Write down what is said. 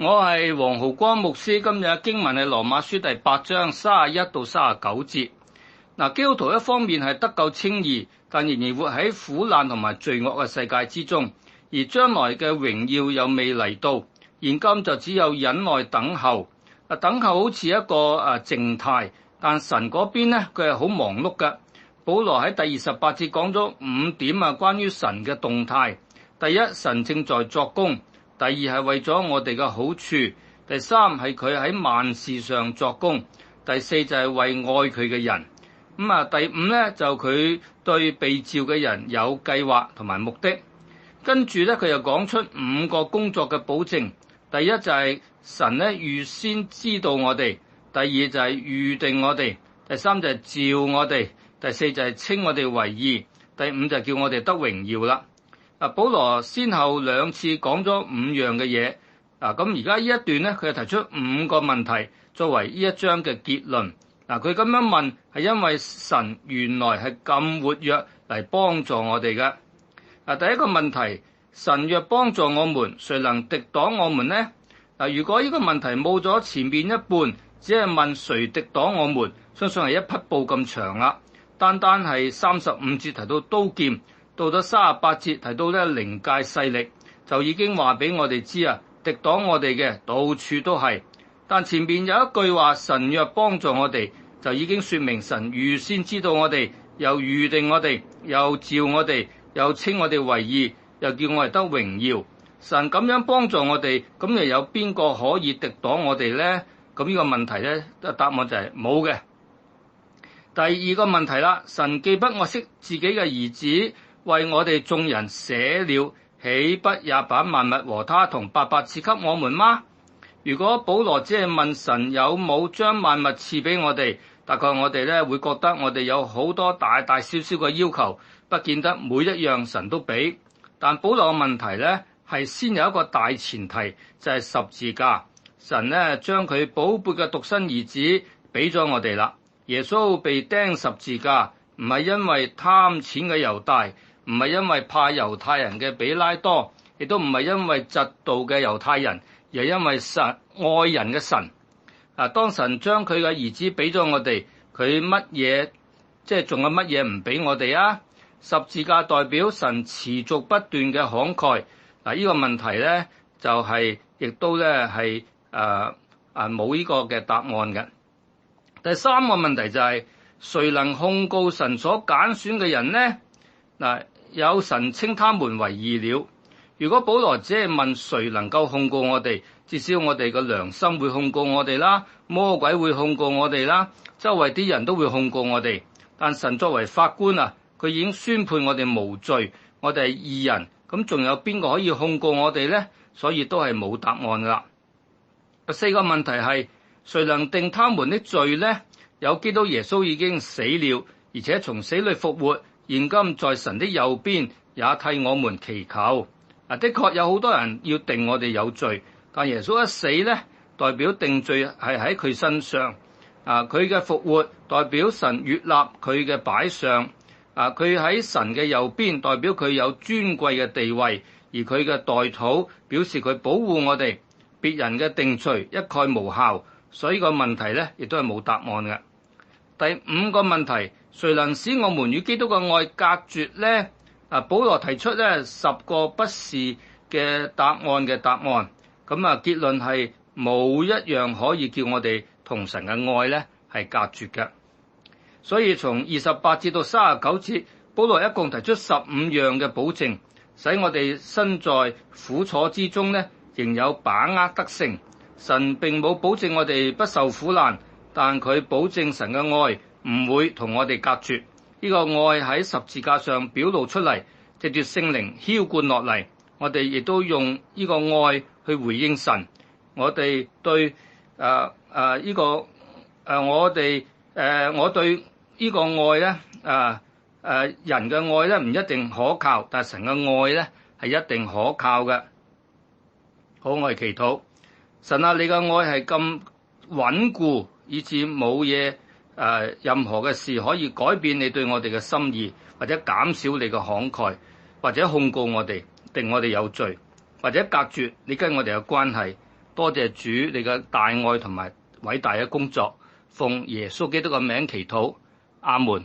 我係黃浩光牧師，今日嘅經文係羅馬書第8章31到39節。基督徒一方面係得救稱義，但仍然活喺苦難同埋罪惡嘅世界之中，而將來嘅榮耀又未嚟到，現今就只有忍耐等候。等候好似一個靜態，但神嗰邊呢，佢係好忙碌嘅。保羅喺第28節講咗5點關於神嘅動態。第一，神正在作工；第二係為咗我哋嘅好處；第三係佢喺萬事上作工；第四就係為愛佢嘅人。第五咧就佢對被召嘅人有計劃同埋目的。跟住咧佢又講出5個工作嘅保證。第一就係神咧預先知道我哋；第二就係預定我哋；第三就係召我哋；第四就係稱我哋為義；第五就係叫我哋得榮耀啦。保羅先後2次講咗5樣嘅嘢。咁而家呢一段咧，佢就提出5個問題作為呢一章嘅結論。佢咁樣問係因為神原來係咁活躍嚟幫助我哋嘅。第一個問題，神若幫助我們，誰能敵擋我們呢？如果呢個問題冇咗前面一半，只係問誰敵擋我們，相信係一匹布咁長啦。單單係35節提到刀劍，到咗38節提到咧靈界勢力，就已經話俾我哋知敵擋我哋嘅到處都係。但前面有一句話，神若幫助我哋，就已經說明神預先知道我哋，又預定我哋，又召我哋，又稱我哋為義，又叫我哋得榮耀。神咁樣幫助我哋，咁又有邊個可以敵擋我哋呢？咁呢個問題呢，答案就係冇嘅。第二個問題啦，神既不愛惜自己嘅兒子，為我哋眾人捨了，豈不也把萬物和他同白白賜給我們嗎？如果保羅只係問神有冇將萬物賜俾我哋，大概我哋咧會覺得我哋有好多大大小小嘅要求，不見得每一樣神都俾。但保羅嘅問題咧係先有一個大前提，就係十字架。神咧將佢寶貝嘅獨生兒子俾咗我哋啦。耶穌被釘十字架，唔係因為貪錢嘅猶大，唔係因為怕猶太人嘅比拉多，亦都唔係因為嫉妒嘅猶太人，而係因為神愛人嘅神。當神將佢嘅兒子俾咗我哋，佢乜嘢即係仲有乜嘢唔俾我哋啊？十字架代表神持續不斷嘅慷慨。呢個問題咧就係亦都咧係冇呢個嘅答案嘅。第三個問題就係誰能控告神所揀選嘅人呢？有神稱他們為義了。如果保羅只係問誰能夠控告我哋，至少我哋嘅良心會控告我哋啦，魔鬼會控告我哋啦，周圍啲人都會控告我哋。但神作為法官佢已經宣判我哋無罪，我哋係義人，咁仲有邊個可以控告我哋呢？所以都係冇答案㗎啦。第四個問題係誰能定他們的罪呢？有基督耶穌已經死了，而且從死裏復活，現今在神的右邊，也替我們祈求。的確有好多人要定我哋有罪，但耶穌一死呢，代表定罪係喺佢身上。佢嘅復活代表神悅納佢嘅擺上。佢喺神嘅右邊，代表佢有尊貴嘅地位，而佢嘅代禱表示佢保護我哋。別人嘅定罪一概無效，所以個問題呢亦都係冇答案嘅。第五個問題，誰能使我們與基督嘅愛隔絕呢？保羅提出咧10個不是嘅答案嘅答案，咁結論係冇一樣可以叫我哋同神嘅愛咧係隔絕嘅。所以從28節到39節，保羅一共提出15樣嘅保證，使我哋身在苦楚之中咧，仍有把握得勝。神並冇保證我哋不受苦難，但佢保證神嘅愛唔會同我哋隔絕。呢個愛喺十字架上表露出嚟，藉住聖靈澆灌落嚟，我哋亦都用呢個愛去回應神。我哋對我對呢個愛咧人嘅愛咧唔一定可靠，但係神嘅愛咧係一定可靠嘅。好，我哋祈禱，神啊，你嘅愛係咁穩固，以致冇嘢任何嘅事可以改變你對我哋嘅心意，或者減少你嘅慷慨，或者控告我哋，定我哋有罪，或者隔絕你跟我哋嘅關係。多謝主你嘅大愛同埋偉大嘅工作，奉耶穌基督嘅名祈禱，阿門。